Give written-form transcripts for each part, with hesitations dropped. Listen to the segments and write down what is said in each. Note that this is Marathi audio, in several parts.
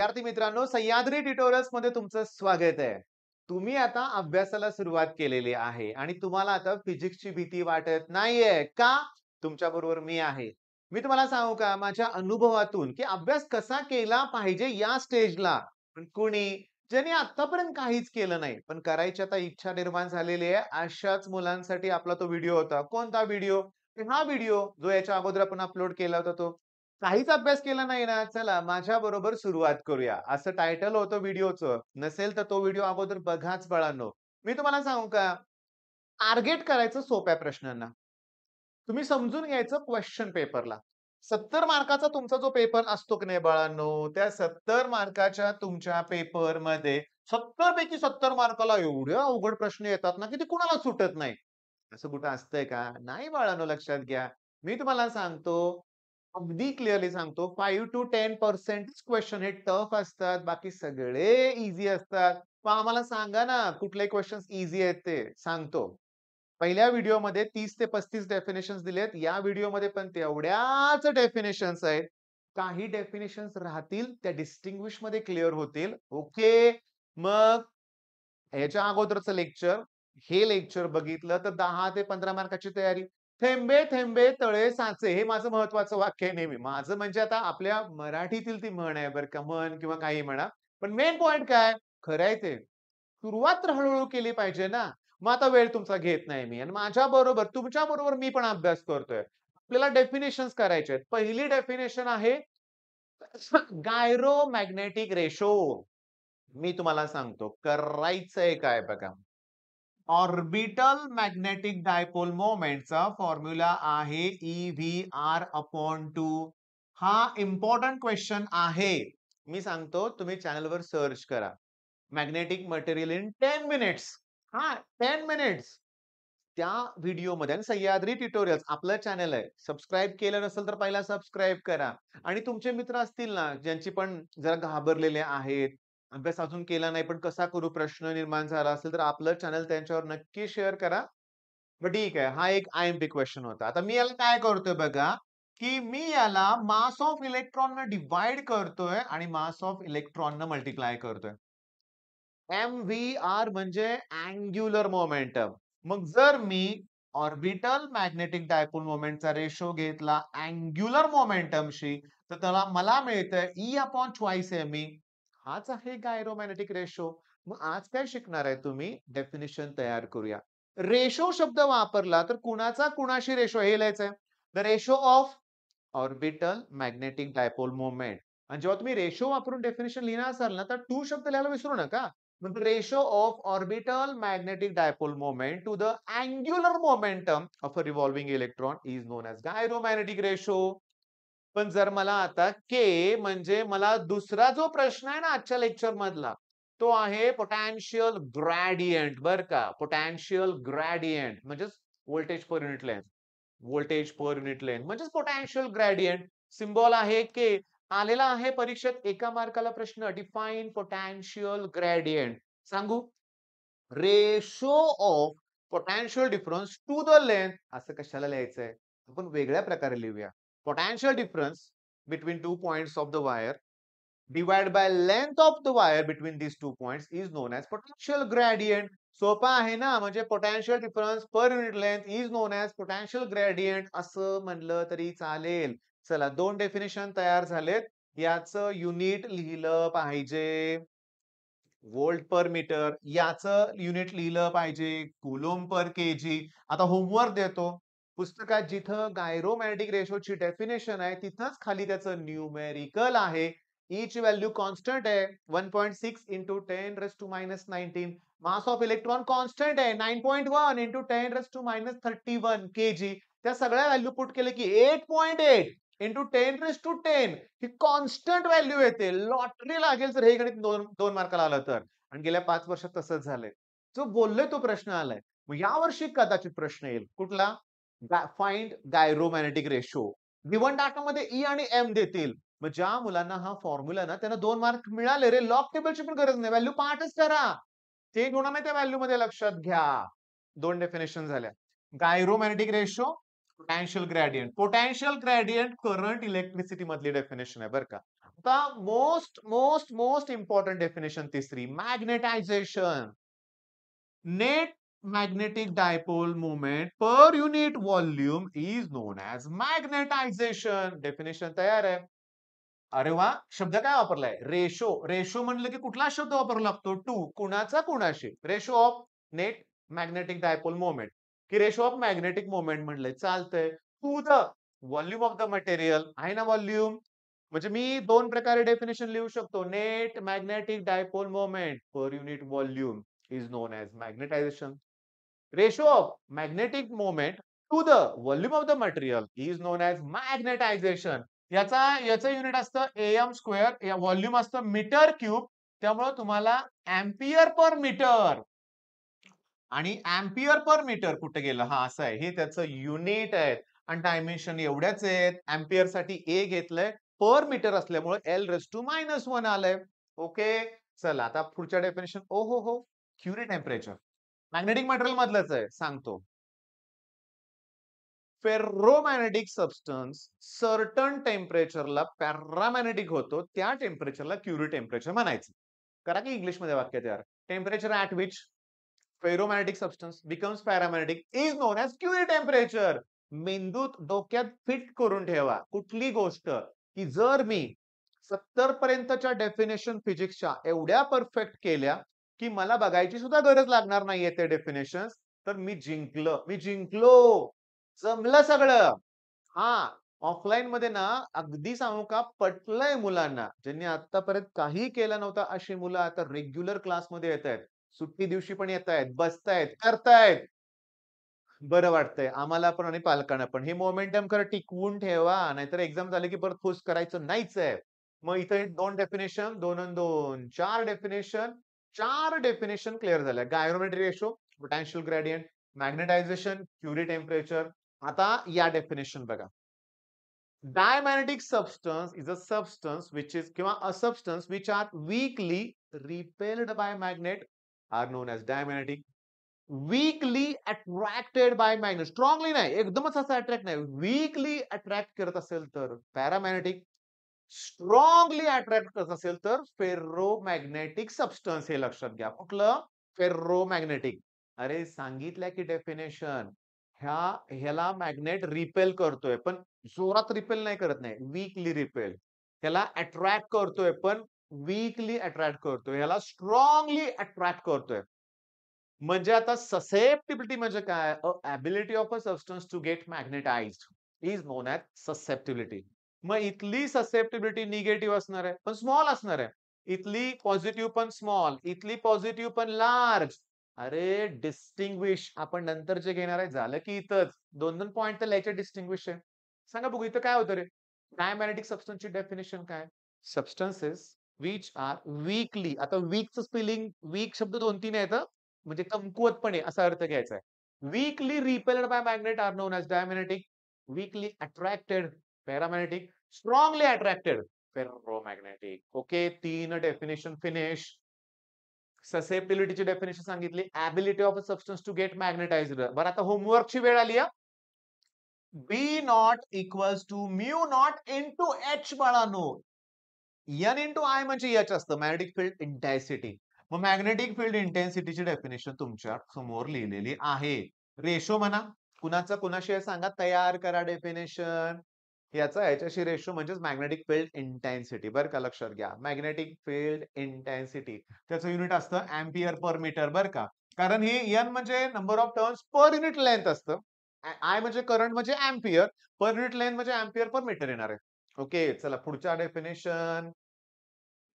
विद्यार्थी मित्रांनो, सह्याद्री ट्युटोरियल्स मध्ये तुमचं स्वागत आहे. तुम्ही आता अभ्यासाला सुरुवात केलेली आहे आणि तुम्हाला आता फिजिक्सची भीती वाटत नाहीये का? तुमच्याबरोबर मी आहे. मी तुम्हाला सांगू का माझ्या अनुभवातून, की अभ्यास कसा केला पाहिजे या स्टेजला. पण कुणी ज्यांनी आतापर्यंत काहीच केलं नाही, पण करायची आता इच्छा निर्माण झालेली आहे, अशाच मुलांसाठी आपला तो व्हिडिओ होता. कोणता व्हिडिओ? हा व्हिडिओ जो याच्या अगोदर आपण अपलोड केला होता तो. काहीच अभ्यास केला नाही ना, चला माझ्याबरोबर सुरुवात करूया. असं टायटल होतं व्हिडिओचं. नसेल तर तो व्हिडिओ अगोदर बघाच बाळांनो. मी तुम्हाला सांगू का? टार्गेट करायचं सोप्या प्रश्नांना. तुम्ही समजून घ्यायचं क्वेश्चन पेपरला. 70 मार्काचा तुमचा जो पेपर असतो की नाही बाळांनो, त्या 70 मार्काच्या तुमच्या पेपरमध्ये 70 पैकी 70 मार्काला एवढे अवघड प्रश्न येतात ना, की ते कुणाला सुटत नाही. असं कुठं असतंय का? नाही बाळांनो, लक्षात घ्या. मी तुम्हाला सांगतो, अगदी क्लिअरली सांगतो 5 to 10% क्वेश्चन हे टफ असतात. बाकी सगळे ईझी असतात. मग आम्हाला सांगा ना कुठले क्वेश्चन्स ईझी आहेत ते? सांगतो. पहिल्या व्हिडिओमध्ये 30 ते 35 डेफिनिशन्स दिलेत. या व्हिडिओमध्ये पण तेवढ्याच डेफिनिशन्स आहेत. काही डेफिनिशन्स राहतील, त्या डिस्टिंग्विशमध्ये क्लिअर होतील. ओके. मग ह्याच्या अगोदरचं लेक्चर, हे लेक्चर बघितलं तर 10 ते 15 मार्काची तयारी. थेंबे थेंबे तळे साचे हे माझं महत्वाचं वाक्य आहे नेहमी. माझं म्हणजे आता आपल्या मराठीतील ती म्हण आहे बरं का, म्हण किंवा काही म्हणा. पण मेन पॉइंट काय? खरं आहे ते. सुरुवात तर हळू केली पाहिजे ना. मग आता वेळ तुमचा घेत नाही मी आणि माझ्याबरोबर तुमच्याबरोबर मी पण अभ्यास करतोय. आपल्याला डेफिनिशन्स करायचे आहेत. पहिली डेफिनेशन आहे गायरोमॅग्नेटिक रेशो. मी तुम्हाला सांगतो करायचंय काय बघा. ऑर्बिटल मॅग्नेटिक डायपोल मोमेंटचा फॉर्म्युला आहे EV/2. हा इम्पॉर्टंट क्वेश्चन आहे. मी सांगतो तुम्ही चॅनलवर सर्च करा. Magnetic material in 10 minutes. हां, 10 मिनिट्स. त्या व्हिडिओमध्ये आणि सह्याद्री ट्युटोरियल्स आपलं चॅनल आहे. सबस्क्राईब केलं नसेल तर पहिला सबस्क्राईब करा. आणि तुमचे मित्र असतील ना, ज्यांची पण जरा घाबरलेले आहेत, अभ्यास अजून केला नाही पण कसा करू प्रश्न निर्माण झाला असेल, तर आपलं चॅनल त्यांच्यावर नक्की शेअर करा. मग ठीक आहे. हा एक आय-एम-पी क्वेशन होता. आता मी याला काय करतोय बघा, की मी याला मास ऑफ इलेक्ट्रॉननं डिव्हाईड करतोय आणि मास ऑफ इलेक्ट्रॉननं मल्टिप्लाय करतोय. एम-व्ही-आर म्हणजे अँग्युलर मोमेंटम. मग जर मी ऑर्बिटल मॅग्नेटिक डायपोल मोमेंटचा रेशो घेतला अँग्युलर मोमेंटमशी, तर त्याला मला मिळतंय E/2 me. हाच आहे गायरोमॅग्नेटिक रेशो. मग आज काय शिकणार आहे तुम्ही? डेफिनिशन तयार करूया. रेशो शब्द वापरला तर कुणाचा कुणाशी रेशो हे लिहायचंय. The ratio of orbital magnetic dipole moment. आणि जेव्हा तुम्ही रेशो वापरून डेफिनिशन लिहिणार असाल ना, तर टू शब्द लिहायला विसरू नका. म्हणजे ratio of orbital magnetic dipole moment to the angular momentum of a revolving electron is known as gyromagnetic ratio. पण जर मला आता के म्हणजे मला दुसरा जो प्रश्न आहे ना आजच्या लेक्चर मधला, तो आहे पोटॅन्शियल ग्रेडियंट बरं का. पोटॅन्शियल ग्रेडियंट म्हणजेच voltage per unit length. Voltage per unit length म्हणजेच पोटॅन्शियल ग्रेडियंट. सिम्बॉल आहे के. आलेला आहे परीक्षेत एका मार्काला प्रश्न, डिफाइन पोटॅन्शियल ग्रेडियंट. सांगू? Ratio of potential difference to the length. असं कशाला लिहायचंय? आपण वेगळ्या प्रकारे लिहूया. Potential difference between 2 points of the wire divide by length of the wire between these 2 points is known as potential gradient. सोपा आहे ना, म्हणजे potential difference per unit length is known as potential gradient असं म्हणलं तरी चालेल. चला 2 डेफिनेशन तयार झालेत. याचं युनिट लिहिलं पाहिजे. व्होल्ट पर मीटर. याचं युनिट लिहिलं पाहिजे कुलोम्ब पर केजी. आता होमवर्क देतो. पुस्तकात जिथं गायरोमॅग्नेटिक रेशोची डेफिनेशन आहे, तिथंच खाली त्याचं न्यूमेरिकल आहे. ईच व्हॅल्यू कॉन्स्टंट आहे. 1.6 into 10⁻⁻19. Mass of electron constant आहे. 9.1 into 10⁻31 केजी. त्या सगळ्या व्हॅल्यू पुट केले की 8.8 into 10⁻10 ही कॉन्स्टंट व्हॅल्यू येते. लॉटरी लागेल जर हे गणित 2 मार्काला आलं तर. आणि गेल्या 5 वर्षात तसंच झालंय. जो बोललोय तो प्रश्न आलाय. मग यावर्षी कदाचित प्रश्न येईल. कुठला? Find gyromagnetic ratio. गिवन डाटामध्ये ई आणि एम देतील. मग ज्या मुलांना हा फॉर्म्युला ना त्यांना 2 मार्क मिळाले रे. लॉग टेबलची पण गरज नाही. व्हॅल्यू पाठच करा. ते होणार नाही त्या व्हॅल्यू मध्ये लक्षात घ्या. 2 डेफिनेशन झाल्या. Gyromagnetic ratio potential gradient current electricity मधली डेफिनेशन आहे बरं का. आता most most most important definition तिसरी, magnetization. Net magnetic dipole moment per unit volume is known as magnetization. Definition तयार आहे. अरे वा, शब्द काय वापरलाय? रेशो. रेशो म्हणलं की कुठला शब्द वापरावा लागतो? टू. कुणाचा कुणाशी? Ratio of net magnetic dipole moment, की रेशो ऑफ मॅग्नेटिक मोमेंट म्हणलंय, चालतंय. To the volume of the material आहे ना, व्हॉल्यूम. म्हणजे मी दोन प्रकारे डेफिनेशन लिहू शकतो. Net magnetic dipole moment per unit volume is known as magnetization. Ratio of magnetic moment to the volume of the material is known as magnetization. याचं युनिट असतं एम स्क्वेअर, व्हॉल्यूम असतं मीटर क्यूब. त्यामुळे तुम्हाला अँपियर पर मीटर आणि अँपियर पर मीटर कुठे गेलं? हा असं आहे, हे त्याचं युनिट आहे. आणि डायमेन्शन एवढ्याच आहेत. अँपियर साठी ए घेतलंय, पर मीटर असल्यामुळे L⁻⁻1 आलंय. ओके, चला आता पुढच्या डेफिनेशन. ओ हो, क्युरी टेम्परेचर मॅग्नेटिक मटेरियल मधलंच आहे, सांगतो. फेर्रोमॅग्नेटिक सबस्टन्स सर्टन टेम्परेचरला पॅरामॅग्नेटिक होतो, त्या टेम्परेचरला क्युरी टेम्परेचर म्हणायचं. करा की इंग्लिश मध्ये वाक्य तयार. Temperature at which ferromagnetic substance becomes paramagnetic is known as Curie temperature. मेंदूत डोक्यात फिट करून ठेवा कुठली गोष्ट, की जर मी 70 पर्यंतच्या डेफिनेशन फिजिक्सच्या एवढ्या परफेक्ट केल्या की मला बघायची सुद्धा गरज लागणार नाहीये ते डेफिनेशन, तर मी जिंकलो. जमलं सगळं. हा, ऑफलाईन मध्ये ना अगदी सांगू का, पटलंय मुलांना. ज्यांनी आतापर्यंत काही केलं नव्हतं अशी मुलं आता रेग्युलर क्लासमध्ये येत आहेत. सुट्टी दिवशी पण येत आहेत, बसतायत, करतायत. बरं वाटतंय आम्हाला पण आणि पालकांना पण. हे मोमेंटम खरं टिकवून ठेवा, नाहीतर एक्झाम झाली की परत फुस करायचं नाहीच आहे. मग इथे 2 डेफिनेशन, 2 अन् 2 4 डेफिनेशन. 4 डेफिनेशन क्लिअर झाल्या. Gyrometric ratio, potential gradient, magnetization, Curie temperature. आता या डेफिनेशन बघा. Diamagnetic substance is a substance which is किंवा a substance which are weakly repelled by magnet are known as diamagnetic. Weakly attracted by magnet, strongly नाही, एकदमच असं अट्रॅक्ट नाही, weakly attract करत असेल तर पॅरामॅग्नेटिक, स्ट्रॉंगली अट्रॅक्ट करत असेल तर फेर्रोमॅग्नेटिक सबस्टन्स. हे लक्षात घ्या. कुठलं? फेर्रोमॅग्नेटिक. अरे सांगितलं की डेफिनेशन, ह्याला मॅग्नेट रिपेल करतोय, पण जोरात रिपेल नाही करत, नाही, वीकली रिपेल. त्याला अट्रॅक्ट करतोय, पण वीकली अट्रॅक्ट करतोय. ह्याला स्ट्रॉंगली अट्रॅक्ट करतोय. म्हणजे आता ससेप्टिबिलिटी म्हणजे काय? Ability of a substance to get magnetized is known as susceptibility. मग इथली ससेप्टिबिलिटी निगेटिव्ह असणार आहे, पण स्मॉल असणार आहे. इथली पॉझिटिव्ह पण स्मॉल, इथली पॉझिटिव्ह पण लार्ज. अरे डिस्टिंग्विश आपण नंतर जे घेणार आहे, झालं की इथंच 2-2 पॉइंट तर लिहायचे डिस्टिंग्विश आहे. सांगा बघू इथं काय होतं रे? डायमॅग्नेटिक सबस्टन्सची डेफिनेशन काय? Substances which are weekly. आता वीकचं स्पेलिंग, वीक शब्द 2-3 आहेत. म्हणजे कमकुवतपणे असा अर्थ घ्यायचा आहे. Weakly repelled by magnet are known as diamagnetic. Weakly attracted paramagnetic. Strongly attracted ferromagnetic. Okay, 3 definition finish. ससेप्टिबिलिटीची डेफिनेशन सांगितली. Ability of a substance to get magnetized. बरं आता होमवर्कची वेळ आली आहे. B naught equals to mu naught into H बाळानो. एन इंटू आय म्हणजे एच असतं, मॅग्नेटिक फील्ड इंटेन्सिटी. मग मॅग्नेटिक फील्ड इंटेन्सिटीची डेफिनेशन तुमच्या समोर लिहिलेली आहे. रेशो म्हणा, कुणाचा कुणाशी आहे सांगा, तयार करा डेफिनेशन. याच्याशी रेशो म्हणजेच मॅग्नेटिक फील्ड इंटेन्सिटी. बरं का, लक्षात घ्या. मॅग्नेटिक फील्ड इंटेन्सिटी त्याचं युनिट असतं अँपियर पर मीटर. बरं का, कारण हे एन म्हणजे number of turns per unit length असतं. आय म्हणजे करंट म्हणजे अँपियर, पर युनिट लेंथ म्हणजे अँपियर पर मीटर येणार आहे. ओके, चला पुढच्या डेफिनेशन.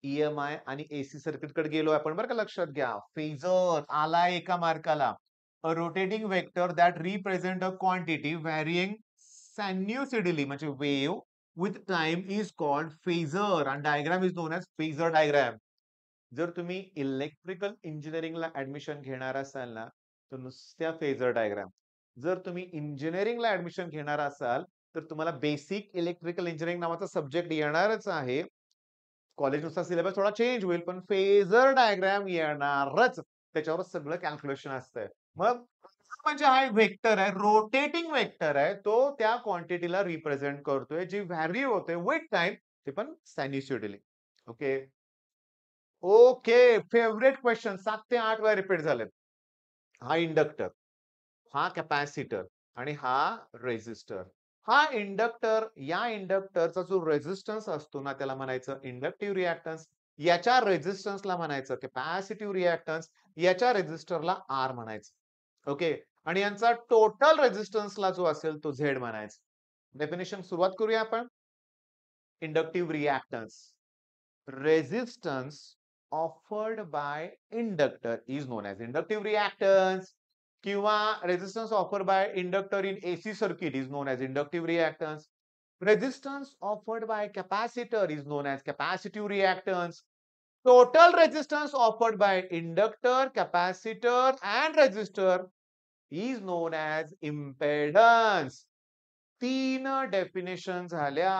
ईएमआय आणि एसी सर्किट कडे गेलो आपण. बरं का, लक्षात घ्या. फेजर आला एका मार्काला. A rotating vector that represent a quantity varying sinusoidally म्हणजे wave with time is called phasor आणि diagram is known as phasor diagram. जर तुम्ही इलेक्ट्रिकल इंजिनिअरिंगला ऍडमिशन घेणार असाल ना, तर नुसत्या फेजर डायग्राम. जर तुम्ही इंजिनिअरिंगला ऍडमिशन घेणार असाल तर तुम्हाला बेसिक इलेक्ट्रिकल इंजिनिअरिंग नावाचा सब्जेक्ट येणारच आहे. कॉलेजनुसार सिलेबस थोडा चेंज होईल, पण फेजर डायग्राम येणारच. त्याच्यावर सगळं कॅल्क्युलेशन असतंय. मग म्हणजे हा एक व्हेक्टर आहे, रोटेटिंग व्हेक्टर आहे. तो त्या क्वांटिटीला रिप्रेझेंट करतोय, जी व्हॅरी होते विथ टाईम, ते पण सायन्यूसॉइडली. ओके. ओके. फेव्हरेट क्वेशन 7 ते 8 वेळा रिपीट झालेत. हा इंडक्टर, हा कॅपॅसिटर आणि हा रेझिस्टर. हा इंडक्टर, या इंडक्टरचा जो रेझिस्टन्स असतो ना, त्याला म्हणायचं इंडक्टिव्ह रिएक्टन्स. याच्या रेझिस्टन्सला म्हणायचं कॅपॅसिटिव्ह रिएक्टन्स. याच्या रेझिस्टरला आर म्हणायचं. ओके. आणि यांचा टोटल रेझिस्टन्सला जो असेल तो झेड म्हणायचा. डेफिनेशन सुरुवात करूया आपण. Inductive reactance. resistance offered by inductor is known as inductive reactance, किंवा resistance offered by inductor in AC circuit is known as inductive reactance. Resistance offered by capacitor is known as capacitive reactance. Total resistance offered by inductor, capacitor and resistor is known as impedance. 3 definition झाल्या.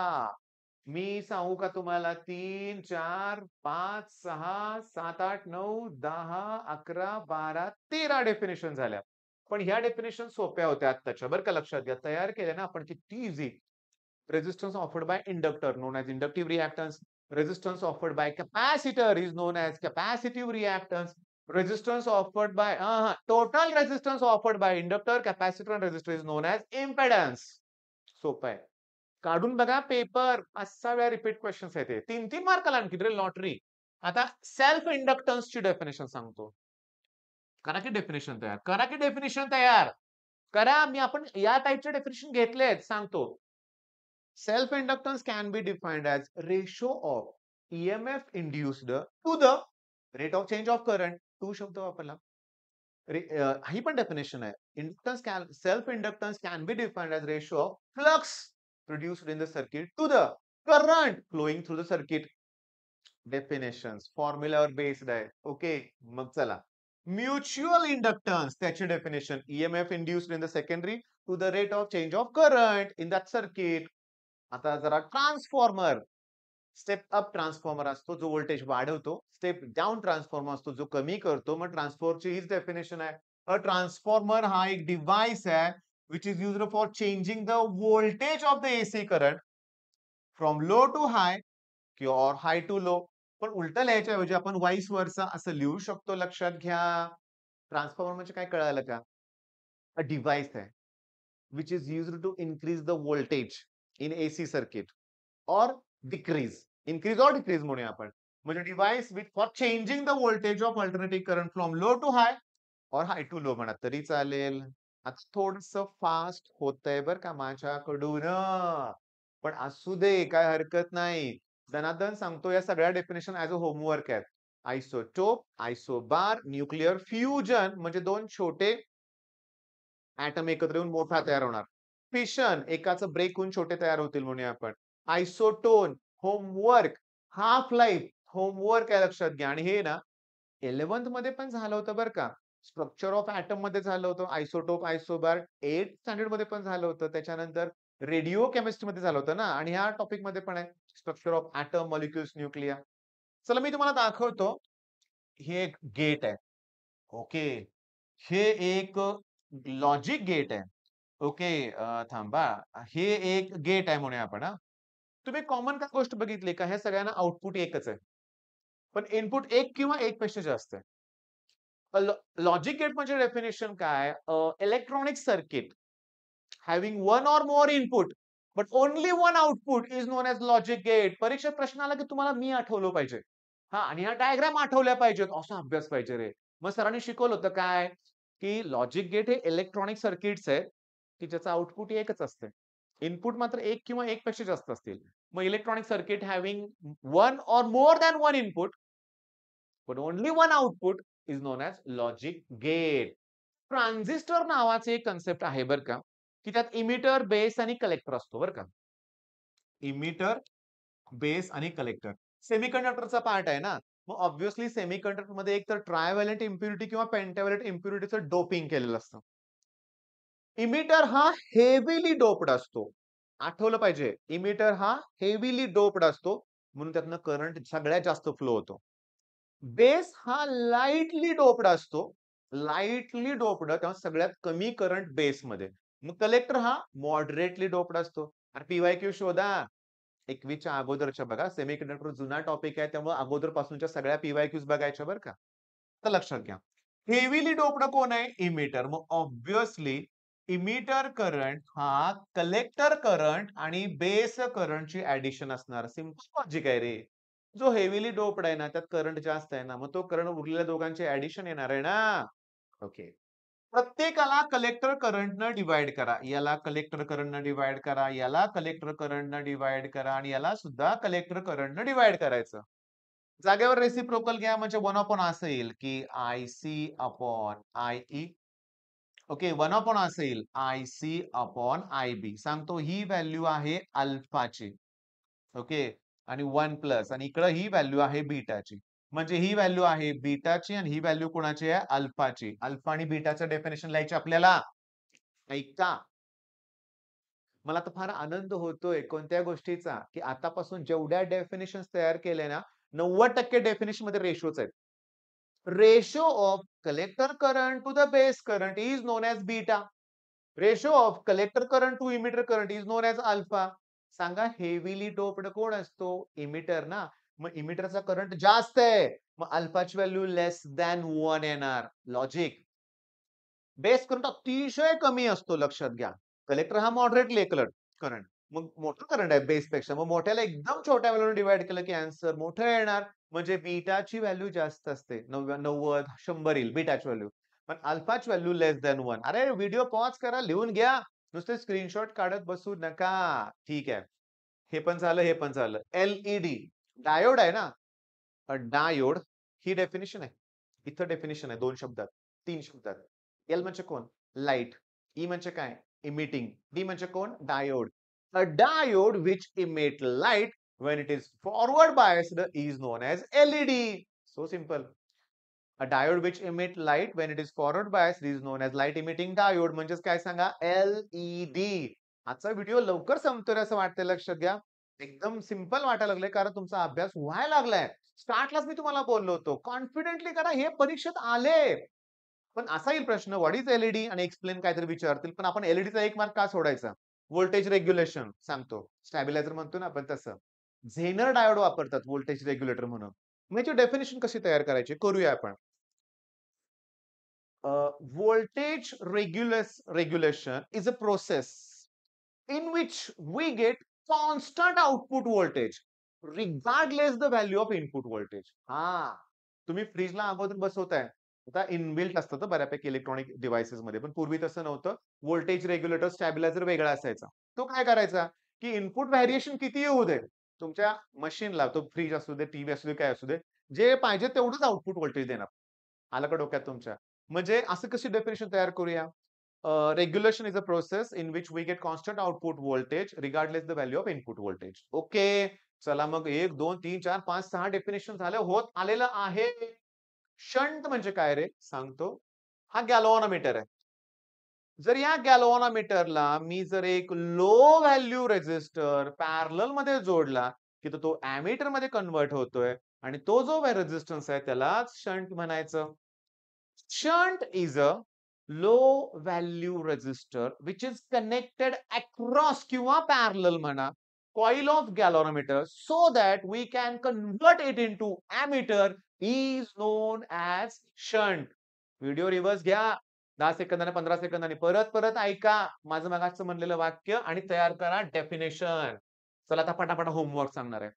मी सांगू का तुम्हाला 3, 4, 5, 6, 7, 8, 9, 10, 11, 12, 13 डेफिनेशन झाल्या. पण ह्या डेफिनेशन सोप्या होत्या आत्ताच्या, बरं का, लक्षात घ्या. तयार केल्या ना आपण किती easy. Resistance offered by inductor known as inductive reactance. Resistance offered by capacitor is known as capacitive reactance. Resistance offered by total resistance offered by inductor, capacitor आणि resistor is known as impedance. सोपं आहे. काढून बघा पेपर, 5-6 वेळा रिपीट क्वेश्चन्स आहेत. 3-3 मार्काला आणखी रे लॉटरी. आता सेल्फ इंडक्टन्सची डेफिनेशन सांगतो. करा की डेफिनेशन तयार. करा की डेफिनेशन तयार. करा. मी आपण या टाइपचे डेफिनेशन घेतलेत, सांगतो. Self inductance can be defined as ratio of EMF induced to the rate of change of current. To शब्द वापरला. ही पण डेफिनेशन आहे. Inductance can self-inductance can be defined as ratio of flux produced in the circuit to the current flowing through the circuit. Definitions फॉर्म्युलावर बेस्ड आहे. ओके. मग चला. म्युच्युअल इंडक्टन्स, त्याची definition EMF induced in the secondary to the rate of change of current in that circuit. आता जरा ट्रान्सफॉर्मर. स्टेप अप ट्रान्सफॉर्मर असतो जो व्होल्टेज वाढवतो. स्टेप डाउन ट्रान्सफॉर्मर असतो जो कमी करतो. मग ट्रान्सफॉर्मरची हीच डेफिनेशन आहे. अ ट्रान्सफॉर्मर हा एक डिव्हाइस आहे which is used for changing the voltage of the AC current from low to high किंवा हाय टू लो. पण उलट लिहायच्या ऐवजी आपण वाईस वर्सा असं लिहू शकतो. लक्षात घ्या. ट्रान्सफॉर्मर म्हणजे काय कळालं का? अ डिव्हाइस आहे which is used to increase the voltage in AC circuit or decrease. Increase or decrease म्हणूया आपण. म्हणजे device with for changing the voltage of alternating current from low to high और हाय टू लो म्हणा तरी चालेल. आता थोडस फास्ट होतंय बरं का माझ्याकडून. पण असू दे, काय हरकत नाही. दनादन सांगतो. या सगळ्या डेफिनेशन ॲज अ होमवर्क आहेत. आयसोटोप, आयसोबार, न्यूक्लिअर फ्युजन म्हणजे 2 छोटे ॲटम एकत्र येऊन मोठा तयार होणार. फिशन, एकाचं ब्रेक होऊन छोटे तयार होतील म्हणूया आपण. आयसोटोन, होमवर्क, हाल्फ लाईफ, होमवर्क आहे लक्षात घ्या. आणि हे ना 11th मध्ये पण झालं होतं बरं का. स्ट्रक्चर ऑफ ॲटम मध्ये झालं होतं. आयसोटोप, आयसोबार 8th स्टँडर्ड मध्ये पण झालं होतं. त्याच्यानंतर रेडिओ केमिस्ट्री मध्ये झालं होतं ना. आणि ह्या टॉपिक मध्ये पण आहे. Structure of atom, molecules, nuclei. चला मी तुम्हाला दाखवतो. हे एक गेट आहे. ओके. हे एक लॉजिक गेट आहे. ओके. थांबा. हे एक गेट आहे म्हणूया आपण हां. तुम्ही कॉमन काय गोष्ट बघितली का? ह्या सगळ्यांना आउटपुट एकच आहे. पण इनपुट एक किंवा एक पेक्षा जास्त आहे. लॉजिक गेट म्हणजे डेफिनेशन काय? Electronic circuit having one or more input but only one output is known as logic gate. परीक्षेत प्रश्न आला की तुम्हाला मी आठवलं पाहिजे. हां, आणि ह्या डायग्राम आठवल्या पाहिजेत. असा अभ्यास पाहिजे रे. मग सरांनी शिकवलं होतं काय? की लॉजिक गेट हे इलेक्ट्रॉनिक सर्किट्स आहेत, की ज्याचं आउटपुट एकच असते. इनपुट मात्र एक किंवा एक पेक्षा जास्त असतील. मग electronic circuit having one or more than one input but only one output is known as logic gate. Transistor नावाचे एक कन्सेप्ट आहे बरं का, की त्यात इमिटर, बेस आणि कलेक्टर असतो बरं का. इमिटर, बेस आणि कलेक्टर. सेमीकंडक्टरचा पार्ट आहे ना. मग ऑब्व्हियसली सेमीकंडक्टरमध्ये एक तर ट्रायव्हॅलेंट इम्प्युरिटी किंवा पेंटाव्हॅलेंट इम्प्युरिटीचं डोपिंग केलेलं असतं. इमिटर हा हेवीली डोप्ड असतो. आठवलं पाहिजे. इमिटर हा हेवीली डोप्ड असतो. म्हणून त्यातनं करंट सगळ्यात जास्त फ्लो होतो. बेस हा लाईटली डोप्ड असतो. लाईटली डोप्ड तेव्हा सगळ्यात कमी करंट बेसमध्ये. मग कलेक्टर हा मॉडरेटली डोप्ड असतो. आणि पी-वाय-क्यू शोधा. 21च्या अगोदरच्या बघा. सेमीकंडक्टर जुना टॉपिक आहे त्यामुळे अगोदरपासूनच्या सगळ्या पी-वाय-क्यूज बघायच्या बरं का. तर लक्षात घ्या. हेवीली डोप्ड कोण आहे? इमिटर. मग ऑब्व्हियसली इमिटर करंट हा कलेक्टर करंट आणि बेस करंटची ॲडिशन असणार. सिंपल लॉजिक आहे रे. जो हेवीली डोप्ड आहे ना, त्यात करंट जास्त आहे ना, मग तो करंट उरलेल्या दोघांची ॲडिशन येणार आहे ना. ओके. प्रत्येकाला कलेक्टर करंटनं डिव्हाईड करा. याला कलेक्टर करंटनं डिव्हाईड करा, याला कलेक्टर करंटनं डिव्हाईड करा आणि याला सुद्धा कलेक्टर करंटनं डिव्हाईड करायचं. जागेवर रेसिप्रोकल घ्या म्हणजे 1/r असं येईल, की I-C upon I-E. Okay, 1/r असं येईल, आय-सी अपॉन आय-बी. सांगतो ही व्हॅल्यू आहे अल्फाची. ओके. आणि 1 प्लस आणि इकडं ही व्हॅल्यू आहे बीटाची. म्हणजे ही व्हॅल्यू आहे बीटाची आणि ही व्हॅल्यू कोणाची आहे? अल्फाची. अल्फा आणि बीटाचं डेफिनेशन लिहायचे आपल्याला. ऐका. मला तर फार आनंद होतोय कोणत्या गोष्टीचा, की आतापासून जेवढ्या डेफिनिशन्स तयार केल्या ना, 90% डेफिनिशन मध्ये रेशोच आहेत. Ratio of collector current to the base current is known as beta. Ratio of collector current to emitter current is known as alpha. सांगा हेवीली डोप्ड कोण असतो? इमिटर ना. मग इमिटरचा करंट जास्त आहे. मग अल्फाची व्हॅल्यू लेस दॅन 1 येणार. लॉजिक. बेस करंट अतिशय कमी असतो लक्षात घ्या. कलेक्टर हा मॉडरेटली करंट. मग मोठं करंट आहे बेसपेक्षा. मग मोठ्याला एकदम छोट्या व्हॅल्यूने डिव्हाईड केलं की आन्सर मोठं येणार. म्हणजे बीटाची व्हॅल्यू जास्त असते. 90, 100 येईल बीटाची व्हॅल्यू. पण अल्फाची व्हॅल्यू लेस दॅन 1. अरे व्हिडिओ पॉज करा, लिहून घ्या. नुसते स्क्रीनशॉट काढत बसू नका. ठीक आहे. हे पण झालं, हे पण झालं. एल-ई-डी डायोड आहे ना. डायोड ही डेफिनिशन आहे. इथं डेफिनिशन आहे 2 शब्दात, 3 शब्दात. एल म्हणजे कोण? लाईट. ई म्हणजे काय? इमिटिंग. डी म्हणजे कोण? Diode. A diode which emit light when it is forward biased is known as LED. So simple. A diode which emit light when it is forward biased is known as light emitting diode. म्हणजेच काय सांगा? LED. आजचा व्हिडिओ लवकर संपतोय असं वाटतंय लक्षात घ्या. एकदम सिंपल वाटायला लागलंय कारण तुमचा अभ्यास व्हायला लागलाय. स्टार्टलाच मी तुम्हाला बोललो होतो. कॉन्फिडेंटली करा हे परीक्षेत आले. पण असा येईल प्रश्न व्हॉट इज एलईडी आणि एक्सप्लेन काहीतरी विचारतील. पण आपण एलईडीचा 1 मार्क का सोडायचा? व्होल्टेज रेग्युलेशन सांगतो. स्टॅबिलायझर म्हणतो ना आपण तसं. झेनर डायोड वापरतात व्होल्टेज रेग्युलेटर म्हणून. मग याची डेफिनिशन कशी तयार करायची? करूया आपण. Voltage regulation is a process in which we get constant output voltage regardless the value of input voltage. हां, तुम्ही फ्रिजला अगोदर बसवताय. आता इनबिल्ट असतं तर बऱ्यापैकी इलेक्ट्रॉनिक डिव्हाइसेस मध्ये. पण पूर्वी तसं नव्हतं. व्होल्टेज रेग्युलेटर, स्टॅबिलायझर वेगळा असायचा. तो काय करायचा, की इनपुट व्हेरिएशन किती येऊ दे. तुमच्या मशीनला तो फ्रिज असू दे, टीव्ही असू दे, काय असू दे. जे पाहिजे तेवढंच आउटपुट व्होल्टेज देणार. आलं का डोक्यात तुमच्या? म्हणजे असं कशी डेफिनिशन तयार करूया? Regulation is a process in which we get constant output voltage regardless the value of input voltage. Okay. चला मग 1, 2, 3, 4, 5, 6 डेफिनिशन झालं होत आलेलं आहे. शंट म्हणजे काय रे? सांगतो. हा गॅल्व्हॅनोमीटर आहे. जर या गॅल्व्हॅनोमीटरला मी जर एक लो व्हॅल्यू रेझिस्टर पॅरलल मध्ये जोडला, की तो अॅमीटर मध्ये कन्व्हर्ट होतोय आणि तो जो रेझिस्टन्स आहे त्यालाच शंट म्हणायचं. Shunt is a low value resistor which is connected across किंवा parallel म्हणा coil of galvanometer so that we can convert it into ammeter is known as shunt. Video reverse घ्या. 10 सेकंदाने 15 सेकंदाने परत परत ऐका माझं मगाचं म्हणलेलं वाक्य आणि तयार करा डेफिनेशन. चला आता पटापटा होमवर्क सांगणार आहे.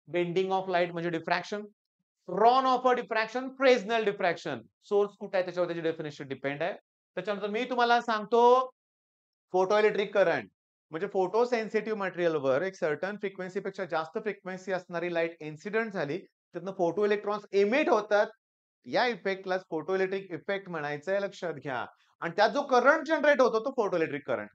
बेंडिंग ऑफ लाईट म्हणजे डिफ्रॅक्शन. रॉन of a diffraction, Fresnel diffraction. Source कुठे आहे त्याच्यावर त्याची डेफिनेशन डिपेंड आहे. त्याच्यानंतर मी तुम्हाला सांगतो फोटो इलेक्ट्रिक करंट. म्हणजे फोटो सेन्सिटिव्ह मटेरियलवर एक सर्टन फ्रिक्वेन्सीपेक्षा जास्त फ्रिक्वेन्सी असणारी लाईट इन्सिडेंट झाली, त्यातनं फोटो इलेक्ट्रॉन्स एमिट होतात. या इफेक्टलाच फोटो इलेक्ट्रिक इफेक्ट म्हणायचं आहे लक्षात घ्या. आणि त्यात जो करंट जनरेट होतो तो photo electric current.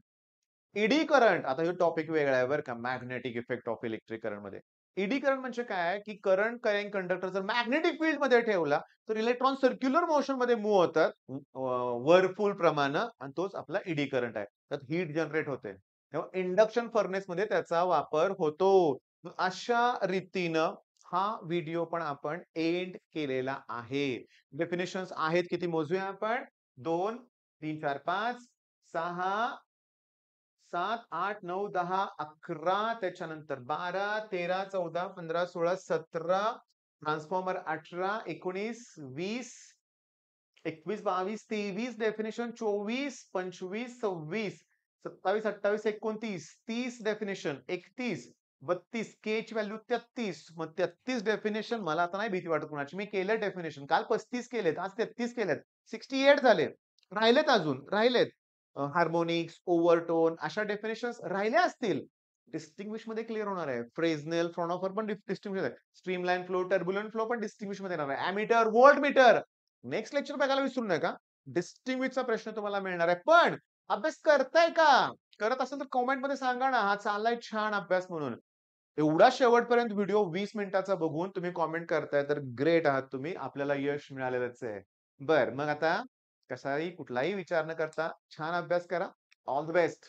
Eddy current आता हे टॉपिक वेगळा आहे बरं का magnetic effect of electric current मध्ये. ईडी करंट म्हणजे काय की करंट कॅरिंग कंडक्टर जर मॅग्नेटिक फील्ड मध्ये ठेवला तर इलेक्ट्रॉन सर्क्युलर मोशन मध्ये मूव्ह होतात व्हर्लपूल प्रमाणे आणि तोच आपला ईडी करंट आहे. त्यात हीट जनरेट होते. तेव्हा इंडक्शन फर्नेस मध्ये त्याचा वापर होतो. अशा रीतीनं हा व्हिडिओ पण आपण एंड केलेला आहे. डेफिनेशन्स आहेत किती मोजूया आपण. 2, 3, 4, 5, 6, 7, 8, 9, 10, 11 त्याच्यानंतर 12, 13, 14, 15, 16, 17 ट्रान्सफॉर्मर 18, 19, 20, 21, 22, 23 डेफिनेशन 24, 25, 26, 27, 28, 29, 30 डेफिनेशन 31, 32 के ची व्हॅल्यू 33. मग 33 डेफिनेशन मला आता नाही भीती वाटत कुणाची. मी केले डेफिनेशन. काल 35 केलेत, आज 33 केलेत. 68 झाले. राहिलेत. हार्मोनिक्स, ओव्हरटोन अशा डेफिनेशन्स राहिल्या असतील. डिस्टिंग्विश मध्ये क्लिअर होणार आहे. फ्रेझनेल, फ्रॉनॉफर पण डिस्टिंग्विश आहे. स्ट्रीमलाईन फ्लो, टर्ब्युलंट फ्लो पण डिस्टिंग्विश मध्ये येणार आहे. एमीटर, व्होल्टमीटर नेक्स्ट लेक्चर बघायला विसरू नका. डिस्टिंग्विशचा प्रश्न तुम्हाला मिळणार आहे. पण अभ्यास करताय का? करत असेल तर कमेंटमध्ये सांगा ना, हा चाललाय छान अभ्यास म्हणून. एवढा शेवटपर्यंत व्हिडिओ 20 मिनिटाचा बघून तुम्ही कमेंट करताय तर ग्रेट आहात तुम्ही. आपल्याला यश मिळालेलंच आहे. मग आता कसाही कुठलाही विचार न करता छान अभ्यास करा. All the best.